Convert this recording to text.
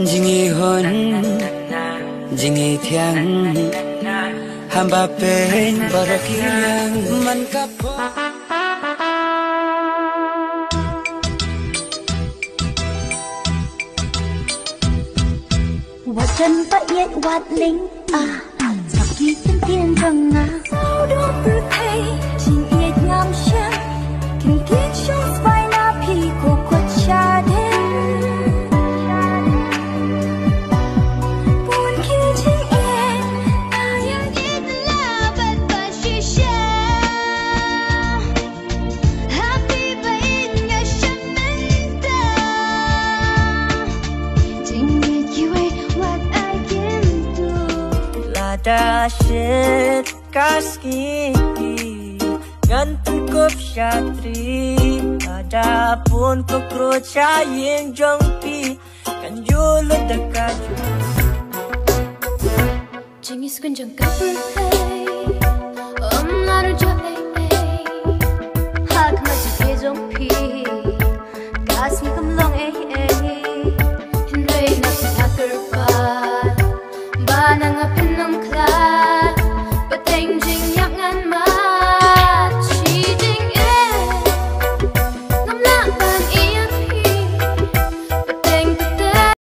Jingi hon, jingi thiang, hamba pen barakilang man kapo. What chân vậy yết what lính à, sao kỳ tiên tiên rằng à, sao đó cứ thấy chính yết ngắm chân, kinh kiết trong vai na phi cô quật cha đến. Da shit kaski gantung kop syatri ada pun kokrocha yang jongpi kan julu dekat jingis kun jong kapur hey laru jo hak ma ji jongpi kasmi kam long hindrei na sakar pa banang apinam kla but changing